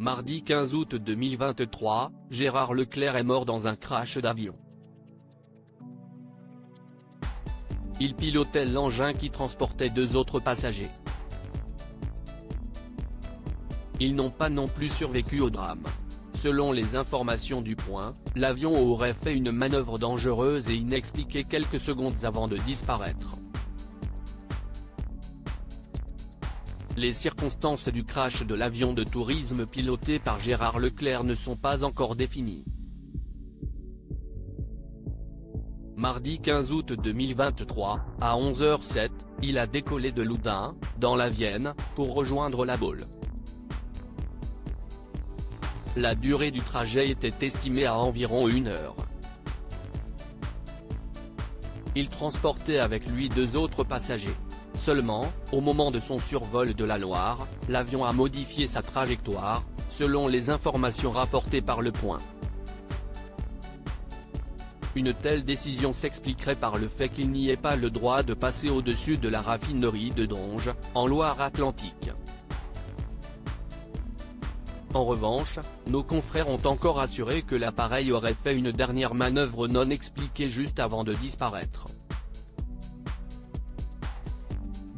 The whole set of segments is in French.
Mardi 15 août 2023, Gérard Leclerc est mort dans un crash d'avion. Il pilotait l'engin qui transportait deux autres passagers. Ils n'ont pas non plus survécu au drame. Selon les informations du Point, l'avion aurait fait une manœuvre dangereuse et inexpliquée quelques secondes avant de disparaître. Les circonstances du crash de l'avion de tourisme piloté par Gérard Leclerc ne sont pas encore définies. Mardi 15 août 2023, à 11h07, il a décollé de Loudun, dans la Vienne, pour rejoindre La Baule. La durée du trajet était estimée à environ 1 heure. Il transportait avec lui deux autres passagers. Seulement, au moment de son survol de la Loire, l'avion a modifié sa trajectoire, selon les informations rapportées par Le Point. Une telle décision s'expliquerait par le fait qu'il n'y ait pas le droit de passer au-dessus de la raffinerie de Donges, en Loire-Atlantique. En revanche, nos confrères ont encore assuré que l'appareil aurait fait une dernière manœuvre non expliquée juste avant de disparaître.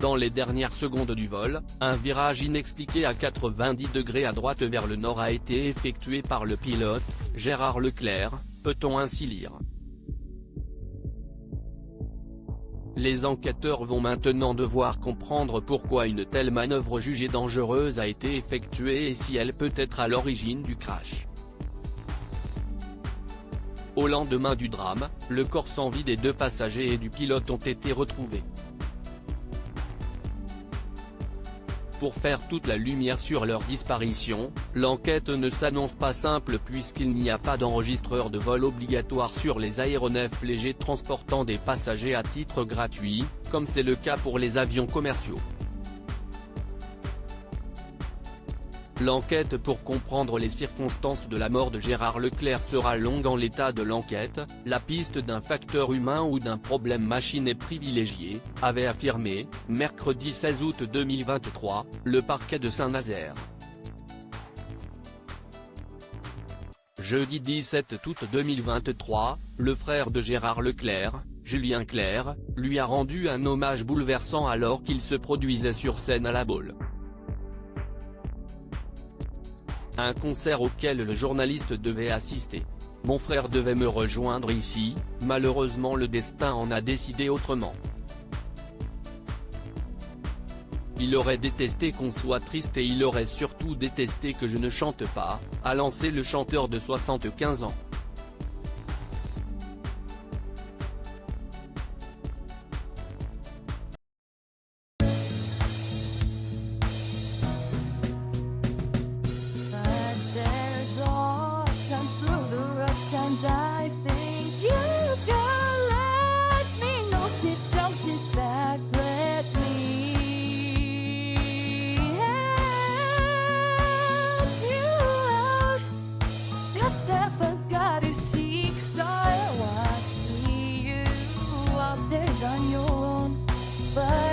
Dans les dernières secondes du vol, un virage inexpliqué à 90 degrés à droite vers le nord a été effectué par le pilote, Gérard Leclerc, peut-on ainsi lire. Les enquêteurs vont maintenant devoir comprendre pourquoi une telle manœuvre jugée dangereuse a été effectuée et si elle peut être à l'origine du crash. Au lendemain du drame, le corps sans vie des deux passagers et du pilote ont été retrouvés. Pour faire toute la lumière sur leur disparition, l'enquête ne s'annonce pas simple puisqu'il n'y a pas d'enregistreur de vol obligatoire sur les aéronefs légers transportant des passagers à titre gratuit, comme c'est le cas pour les avions commerciaux. L'enquête pour comprendre les circonstances de la mort de Gérard Leclerc sera longue en l'état de l'enquête, la piste d'un facteur humain ou d'un problème machine est privilégiée, avait affirmé, mercredi 16 août 2023, le parquet de Saint-Nazaire. Jeudi 17 août 2023, le frère de Gérard Leclerc, Julien Clerc, lui a rendu un hommage bouleversant alors qu'il se produisait sur scène à La Baule. Un concert auquel le journaliste devait assister. Mon frère devait me rejoindre ici, malheureusement le destin en a décidé autrement. Il aurait détesté qu'on soit triste et il aurait surtout détesté que je ne chante pas, a lancé le chanteur de 75 ans. I think you can let me know. Sit down, sit back, let me help you out. The step I gotta seek, so I see you out there on your own, but